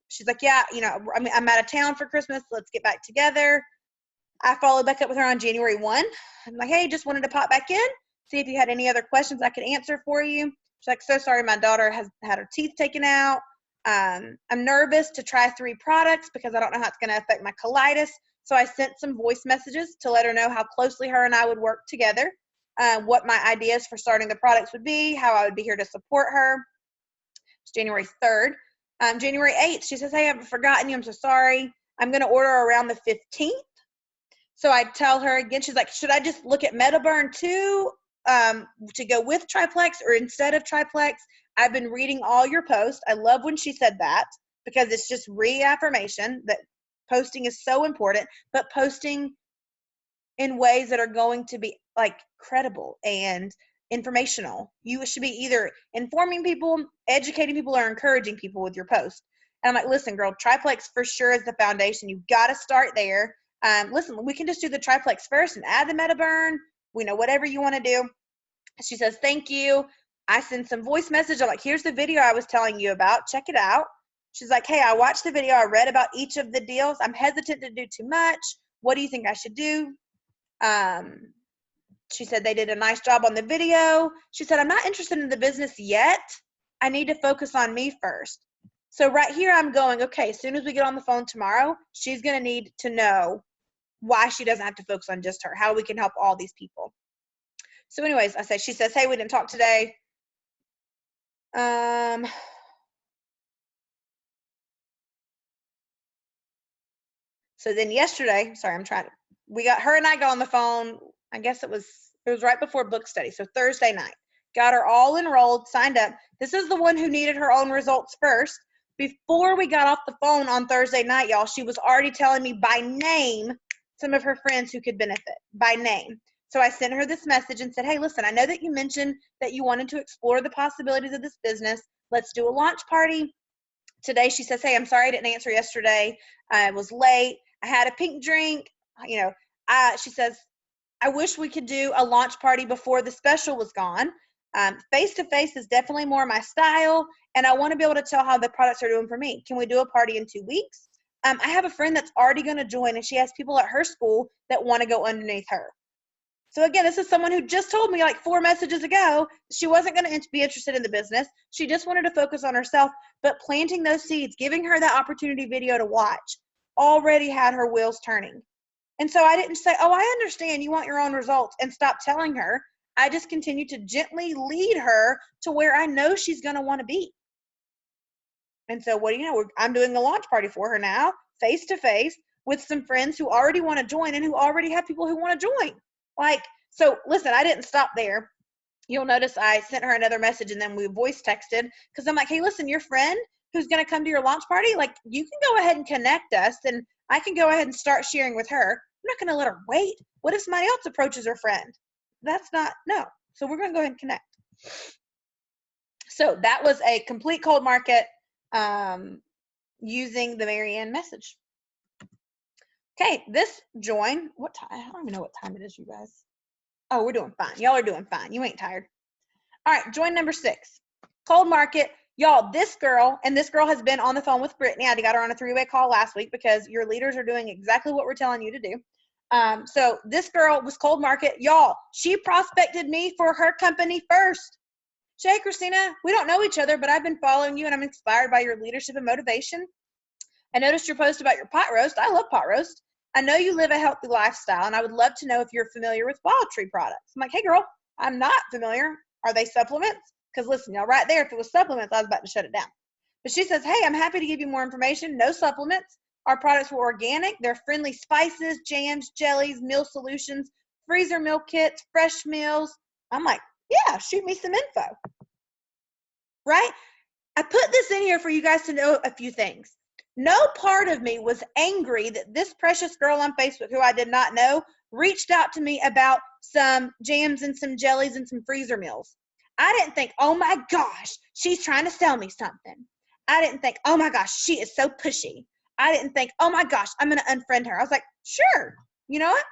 A: She's like, yeah, you know, I mean, I'm out of town for Christmas. Let's get back together. I followed back up with her on January 1. I'm like, hey, just wanted to pop back in, see if you had any other questions I could answer for you. She's like, so sorry, my daughter has had her teeth taken out. I'm nervous to try 3 products because I don't know how it's going to affect my colitis. So I sent some voice messages to let her know how closely her and I would work together, what my ideas for starting the products would be, how I would be here to support her. It's January 3rd. January 8th, she says, hey, I've forgotten you. I'm so sorry. I'm going to order around the 15th. So I tell her again, she's like, should I just look at MetaBurn too to go with triplex or instead of triplex? I've been reading all your posts. I love when she said that because it's just reaffirmation that posting is so important, but posting in ways that are going to be like credible and informational. You should be either informing people, educating people, or encouraging people with your post. And I'm like, listen, girl, triplex for sure is the foundation. You've got to start there. Listen, we can just do the triplex first and add the MetaBurn. We know whatever you want to do. She says, thank you. I send some voice message. I'm like, here's the video I was telling you about. Check it out. She's like, hey, I watched the video. I read about each of the deals. I'm hesitant to do too much. What do you think I should do? She said they did a nice job on the video. She said, I'm not interested in the business yet. I need to focus on me first. So right here, I'm going, okay, as soon as we get on the phone tomorrow, she's going to need to know why she doesn't have to focus on just her, how we can help all these people. So anyways, she says, hey, we didn't talk today. So then yesterday, her and I got on the phone. I guess it was right before book study. So Thursday night, got her all enrolled, signed up. This is the one who needed her own results first. Before we got off the phone on Thursday night, y'all, she was already telling me by name some of her friends who could benefit by name. So I sent her this message and said, hey, listen, I know that you mentioned that you wanted to explore the possibilities of this business. Let's do a launch party. Today she says, hey, I'm sorry I didn't answer yesterday. I was late. I had a pink drink. You know, she says, I wish we could do a launch party before the special was gone. Face-to-face is definitely more my style, and I want to be able to tell how the products are doing for me. Can we do a party in 2 weeks? I have a friend that's already going to join, and she has people at her school that want to go underneath her. So again, this is someone who just told me like 4 messages ago she wasn't going to be interested in the business. She just wanted to focus on herself, but planting those seeds, giving her that opportunity video to watch, already had her wheels turning. And so I didn't say, oh, I understand you want your own results and stop telling her. I just continued to gently lead her to where I know she's going to want to be. And so what do you know? I'm doing a launch party for her now, face to face, with some friends who already want to join and who already have people who want to join. Like, so listen, I didn't stop there. You'll notice I sent her another message and then we voice texted because I'm like, hey, listen, your friend who's going to come to your launch party, like you can go ahead and connect us and I can go ahead and start sharing with her. I'm not going to let her wait. What if somebody else approaches her friend? That's not, no. So we're going to go ahead and connect. So that was a complete cold market using the Marianne message. Okay, this join, what time? I don't even know what time it is, you guys. Oh, we're doing fine. Y'all are doing fine. You ain't tired. All right, join number 6. Cold market. Y'all, this girl has been on the phone with Brittany. I got her on a 3-way call last week because your leaders are doing exactly what we're telling you to do. So this girl was cold market. Y'all, she prospected me for her company first. Hey, Christina, we don't know each other, but I've been following you and I'm inspired by your leadership and motivation. I noticed your post about your pot roast. I love pot roast. I know you live a healthy lifestyle, and I would love to know if you're familiar with Wild Tree products. I'm like, hey, girl, I'm not familiar. Are they supplements? Because listen, y'all, right there, if it was supplements, I was about to shut it down. But she says, hey, I'm happy to give you more information. No supplements. Our products were organic. They're friendly spices, jams, jellies, meal solutions, freezer meal kits, fresh meals. I'm like, yeah, shoot me some info. Right? I put this in here for you guys to know a few things. No part of me was angry that this precious girl on Facebook, who I did not know, reached out to me about some jams and some jellies and some freezer meals. I didn't think, oh my gosh, she's trying to sell me something. I didn't think, oh my gosh, she is so pushy. I didn't think, oh my gosh, I'm going to unfriend her. I was like, sure. You know what?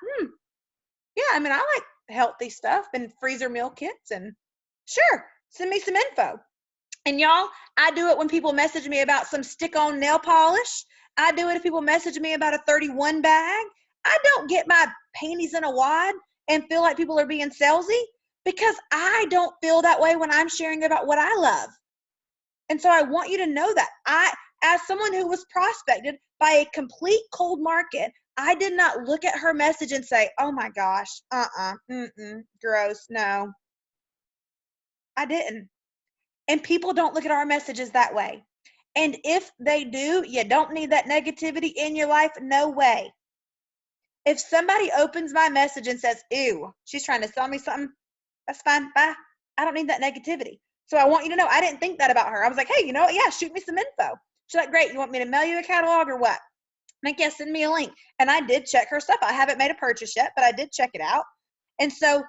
A: Yeah, I mean, I like healthy stuff and freezer meal kits, and sure, send me some info. And y'all, I do it when people message me about some stick-on nail polish. I do it if people message me about a 31 bag. I don't get my panties in a wad and feel like people are being salesy, because I don't feel that way when I'm sharing about what I love. And so I want you to know that as someone who was prospected by a complete cold market, I did not look at her message and say, oh my gosh, gross, no. I didn't. And people don't look at our messages that way. And if they do, you don't need that negativity in your life. No way. If somebody opens my message and says, ew, she's trying to sell me something, that's fine. Bye. I don't need that negativity. So I want you to know, I didn't think that about her. I was like, hey, you know what? Yeah, shoot me some info. She's like, great. You want me to mail you a catalog or what? I'm like, yeah, send me a link. And I did check her stuff. I haven't made a purchase yet, but I did check it out. And so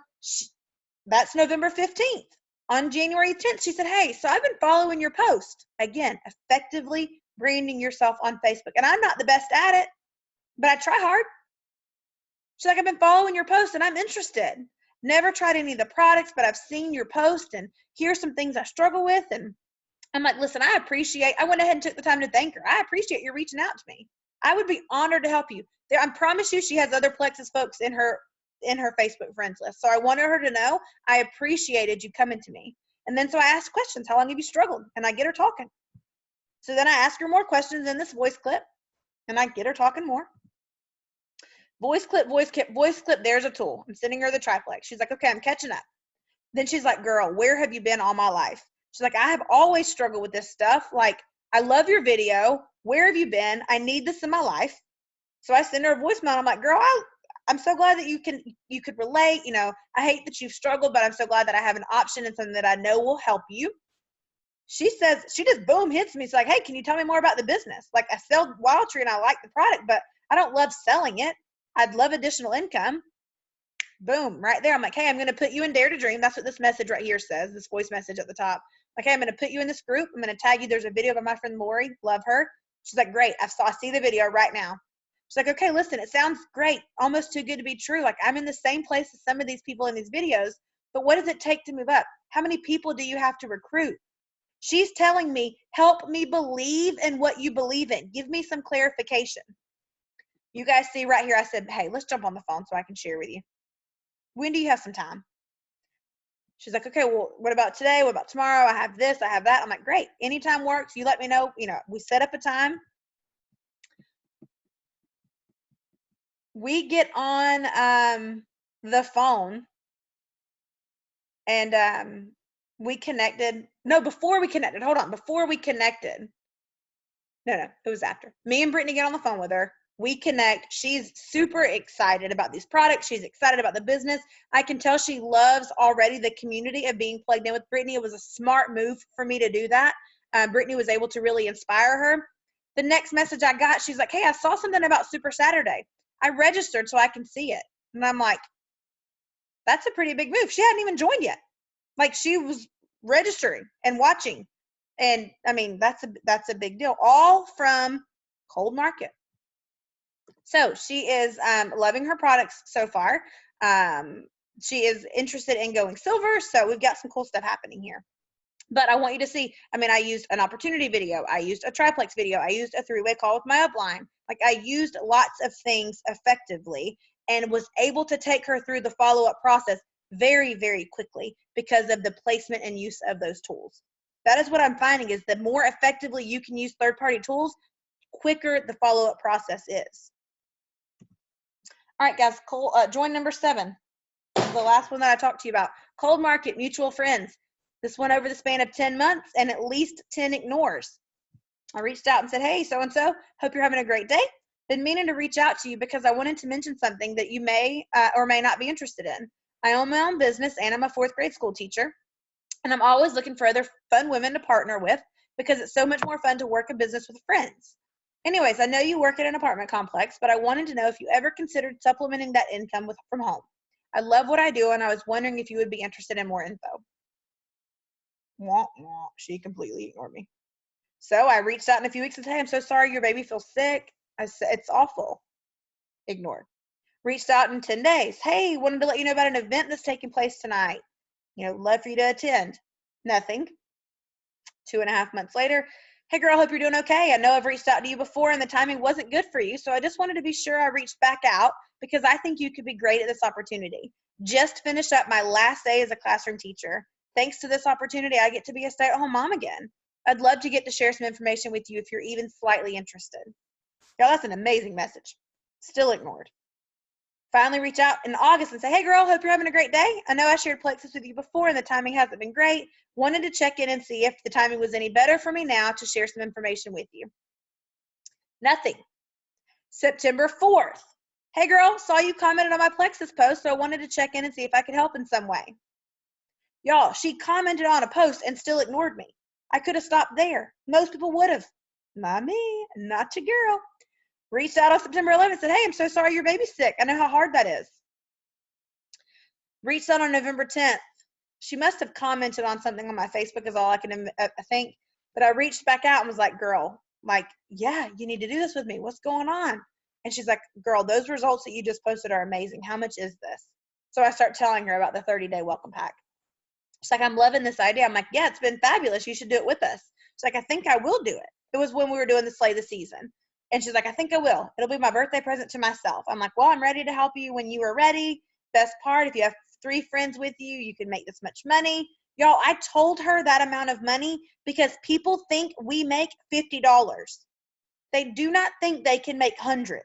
A: that's November 15th. On January 10th, she said, hey, so I've been following your post. Again, effectively branding yourself on Facebook. And I'm not the best at it, but I try hard. She's like, I've been following your post and I'm interested. Never tried any of the products, but I've seen your post and here's some things I struggle with. And I'm like, listen, I went ahead and took the time to thank her. I appreciate you reaching out to me. I would be honored to help you. I promise you, she has other Plexus folks in her Facebook friends list. So I wanted her to know I appreciated you coming to me. And then so I asked questions. How long have you struggled? And I get her talking. So then I ask her more questions in this voice clip, and I get her talking more. Voice clip. There's a tool. I'm sending her the triplex. She's like, okay, I'm catching up. Then she's like, girl, where have you been all my life? She's like, I have always struggled with this stuff. Like, I love your video. Where have you been? I need this in my life. So I send her a voicemail. I'm like, girl, I'm so glad that you could relate. You know, I hate that you've struggled, but I'm so glad that I have an option and something that I know will help you. She says, she just boom hits me. It's like, hey, can you tell me more about the business? Like, I sell Wild Tree and I like the product, but I don't love selling it. I'd love additional income. Boom, right there. I'm like, hey, I'm going to put you in Dare to Dream. That's what this message right here says, this voice message at the top. Like, hey, I'm going to put you in this group. I'm going to tag you. There's a video by my friend Lori. Love her. She's like, great. I see the video right now. She's like, okay, listen, it sounds great. Almost too good to be true. Like, I'm in the same place as some of these people in these videos, but what does it take to move up? How many people do you have to recruit? She's telling me, help me believe in what you believe in. Give me some clarification. You guys see right here, I said, hey, let's jump on the phone so I can share with you. When do you have some time? She's like, okay, well, what about today? What about tomorrow? I have this, I have that. I'm like, great. Anytime works. You let me know. You know, we set up a time. We get on the phone and we connected. No, before we connected. Hold on. Before we connected. No, it was after. Me and Brittany get on the phone with her. We connect. She's super excited about these products. She's excited about the business. I can tell she loves already the community of being plugged in with Brittany. It was a smart move for me to do that. Brittany was able to really inspire her. The next message I got, she's like, hey, I saw something about Super Saturday. I registered so I can see it. And I'm like, that's a pretty big move. She hadn't even joined yet. Like, she was registering and watching. And I mean, that's a big deal. All from cold market. So she is loving her products so far. She is interested in going silver. So we've got some cool stuff happening here. But I want you to see, I mean, I used an opportunity video. I used a triplex video. I used a three-way call with my upline. Like, I used lots of things effectively. and was able to take her through the follow-up process very, very quickly because of the placement and use of those tools. That is what I'm finding, is the more effectively you can use third-party tools, quicker the follow-up process is. All right, guys, join number 7. The last one that I talked to you about. Cold market, mutual friends. This went over the span of 10 months and at least 10 ignores. I reached out and said, hey, so-and-so, hope you're having a great day. Been meaning to reach out to you because I wanted to mention something that you may or may not be interested in. I own my own business and I'm a 4th grade school teacher. And I'm always looking for other fun women to partner with because it's so much more fun to work a business with friends. Anyways, I know you work at an apartment complex, but I wanted to know if you ever considered supplementing that income from home. I love what I do, and I was wondering if you would be interested in more info. Wah, wah. She completely ignored me. So I reached out in a few weeks and said, hey, I'm so sorry your baby feels sick. I said, it's awful. Ignored. Reached out in 10 days. Hey, wanted to let you know about an event that's taking place tonight. Love for you to attend. Nothing. 2.5 months later, hey girl, hope you're doing okay. I know I've reached out to you before and the timing wasn't good for you, so I just wanted to be sure I reached back out because I think you could be great at this opportunity. Just finished up my last day as a classroom teacher. Thanks to this opportunity, I get to be a stay-at-home mom again. I'd love to get to share some information with you if you're even slightly interested. Y'all, that's an amazing message. Still ignored. Finally reach out in August and say, hey girl, hope you're having a great day. I know I shared Plexus with you before and the timing hasn't been great. Wanted to check in and see if the timing was any better for me now to share some information with you. Nothing. September 4th. Hey girl, saw you commented on my Plexus post, so I wanted to check in and see if I could help in some way. Y'all, she commented on a post and still ignored me. I could have stopped there. Most people would have. Not me, not your girl. Reached out on September 11th and said, hey, I'm so sorry your baby's sick. I know how hard that is. Reached out on November 10th. She must have commented on something on my Facebook is all I can think. But I reached back out and was like, girl, yeah, you need to do this with me. What's going on? And she's like, girl, those results that you just posted are amazing. How much is this? So I start telling her about the 30-day welcome pack. She's like, I'm loving this idea. I'm like, yeah, it's been fabulous. You should do it with us. She's like, I think I will do it. It was when we were doing the Slay the Season. And she's like, I think I will. It'll be my birthday present to myself. I'm like, well, I'm ready to help you when you are ready. Best part, if you have 3 friends with you, you can make this much money. Y'all, I told her that amount of money because people think we make $50. They do not think they can make hundreds.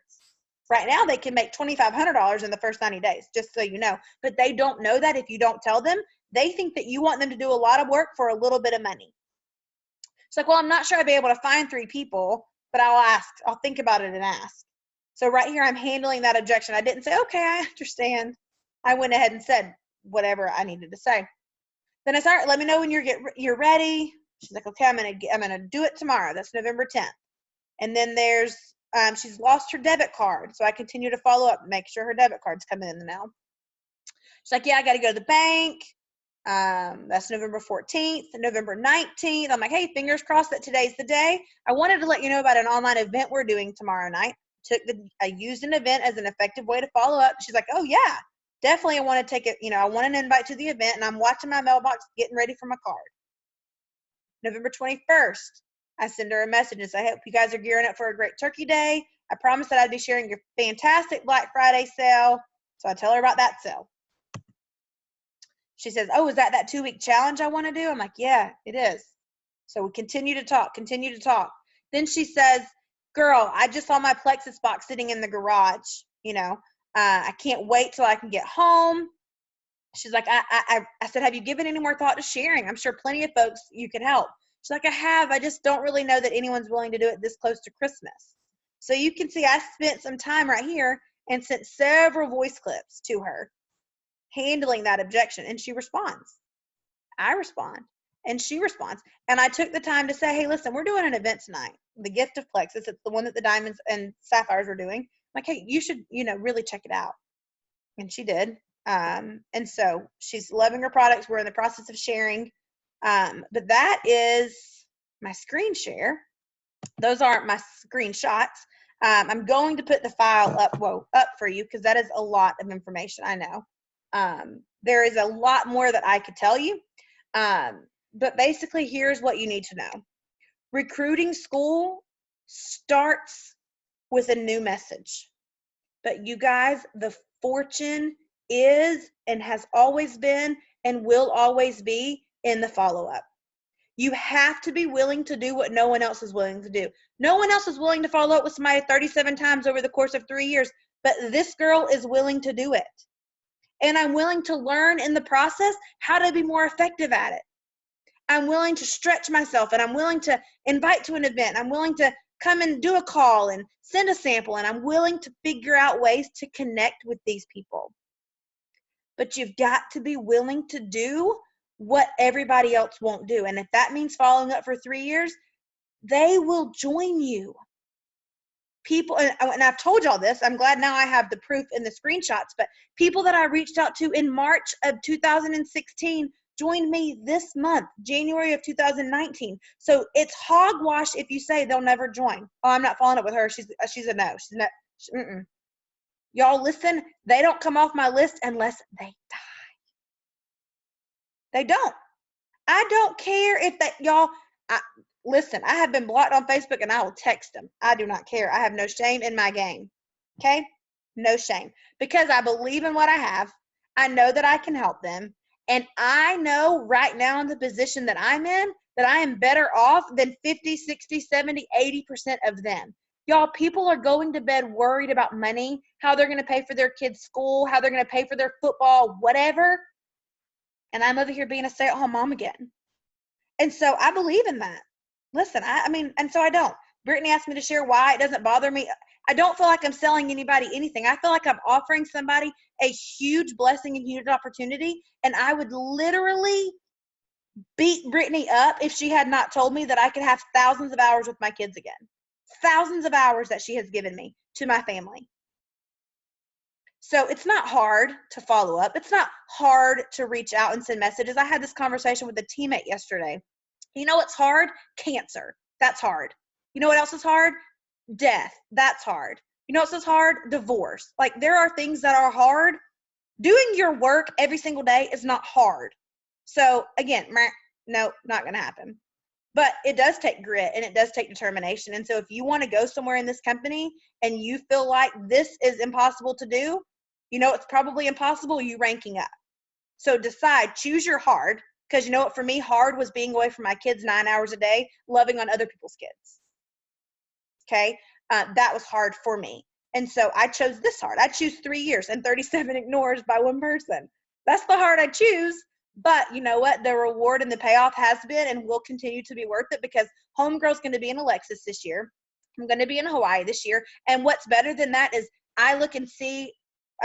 A: Right now, they can make $2,500 in the first 90 days, just so you know. But they don't know that if you don't tell them. They think that you want them to do a lot of work for a little bit of money. It's like, well, I'm not sure I'd be able to find 3 people, but I'll ask. I'll think about it and ask. So right here, I'm handling that objection. I didn't say, okay, I understand. I went ahead and said whatever I needed to say. Then I started, let me know when you're ready. She's like, okay, I'm gonna do it tomorrow. That's November 10th. And then there's she's lost her debit card, so I continue to follow up, make sure her debit card's coming in the mail. She's like, yeah, I got to go to the bank. That's November 14th, November 19th. I'm like, hey, fingers crossed that today's the day. I wanted to let you know about an online event we're doing tomorrow night. I used an event as an effective way to follow up. She's like, oh yeah, definitely. I want to take it. I want an invite to the event, and I'm watching my mailbox, getting ready for my card. November 21st, I send her a message and say, I hope you guys are gearing up for a great turkey day. I promised that I'd be sharing your fantastic Black Friday sale. So I tell her about that sale. She says, oh, is that 2-week challenge I want to do? I'm like, yeah, it is. So we continue to talk. Then she says, girl, I just saw my Plexus box sitting in the garage. I can't wait till I can get home. She's like, I said, have you given any more thought to sharing? I'm sure plenty of folks you could help. She's like, I have. I just don't really know that anyone's willing to do it this close to Christmas. So you can see I spent some time right here and sent several voice clips to her handling that objection. And she responds. I respond. And she responds. And I took the time to say, hey, listen, we're doing an event tonight. The Gift of Plexus. It's the one that the Diamonds and Sapphires are doing. I'm like, hey, you should, really check it out. And she did. And so she's loving her products. We're in the process of sharing. But that is my screen share. Those aren't my screenshots. I'm going to put the file up for you because that is a lot of information. I know. There is a lot more that I could tell you. But basically, here's what you need to know. Recruiting School starts with a new message. But you guys, the fortune is and has always been and will always be in the follow-up. You have to be willing to do what no one else is willing to do. No one else is willing to follow up with somebody 37 times over the course of 3 years, but this girl is willing to do it. And I'm willing to learn in the process how to be more effective at it. I'm willing to stretch myself, and I'm willing to invite to an event. I'm willing to come and do a call and send a sample, and I'm willing to figure out ways to connect with these people. But you've got to be willing to do what everybody else won't do. And if that means following up for 3 years, they will join you. People, and I've told y'all this, I'm glad now I have the proof in the screenshots, but people that I reached out to in March of 2016 joined me this month, January of 2019. So it's hogwash if you say they'll never join. Oh, I'm not following up with her. She's a no. She's a no. Y'all listen, they don't come off my list unless they die. They don't. I don't care if that, y'all, listen, I have been blocked on Facebook and I will text them. I do not care. I have no shame in my game. Okay? No shame. Because I believe in what I have. I know that I can help them. And I know right now in the position that I'm in that I am better off than 50, 60, 70, 80% of them. Y'all, people are going to bed worried about money, how they're going to pay for their kids' school, how they're going to pay for their football, whatever. And I'm over here being a stay-at-home mom again. And so I believe in that. Listen, I mean, and so I don't. Brittany asked me to share why it doesn't bother me. I don't feel like I'm selling anybody anything. I feel like I'm offering somebody a huge blessing and huge opportunity. And I would literally beat Brittany up if she had not told me that I could have thousands of hours with my kids again. Thousands of hours that she has given me to my family. So it's not hard to follow up. It's not hard to reach out and send messages. I had this conversation with a teammate yesterday. You know what's hard? Cancer. That's hard. You know what else is hard? Death. That's hard. You know what else is hard? Divorce. Like, there are things that are hard. Doing your work every single day is not hard. So again, no, not going to happen. But it does take grit and it does take determination. And so if you want to go somewhere in this company and you feel like this is impossible to do, you know it's probably impossible, you ranking up. So decide, choose your hard, because you know what, for me, hard was being away from my kids 9 hours a day, loving on other people's kids. Okay? That was hard for me. And so I chose this hard. I choose 3 years and 37 ignores by one person. That's the hard I choose. But you know what? The reward and the payoff has been and will continue to be worth it, because Homegirl's going to be in Alexis this year. I'm going to be in Hawaii this year. And what's better than that is I look and see,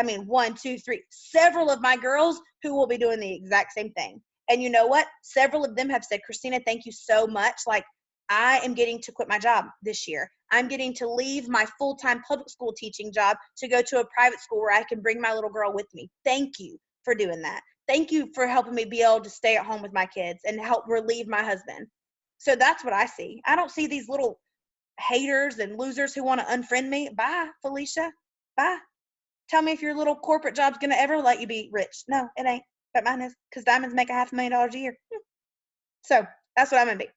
A: 1, 2, 3, several of my girls who will be doing the exact same thing. And you know what? Several of them have said, Christina, thank you so much. Like, I am getting to quit my job this year. I'm getting to leave my full-time public school teaching job to go to a private school where I can bring my little girl with me. Thank you for doing that. Thank you for helping me be able to stay at home with my kids and help relieve my husband. So that's what I see. I don't see these little haters and losers who want to unfriend me. Bye, Felicia. Bye. Tell me if your little corporate job's going to ever let you be rich. No, it ain't. But mine is, because diamonds make $500,000 a year. So that's what I'm going to be.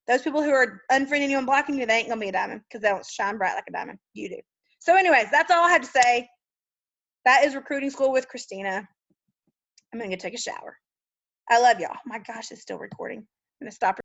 A: Those people who are unfriending you and blocking you, they ain't going to be a diamond, because they don't shine bright like a diamond. You do. So anyways, that's all I had to say. That is Recruiting School with Christina. I'm going to go take a shower. I love y'all. Oh my gosh, it's still recording. I'm going to stop.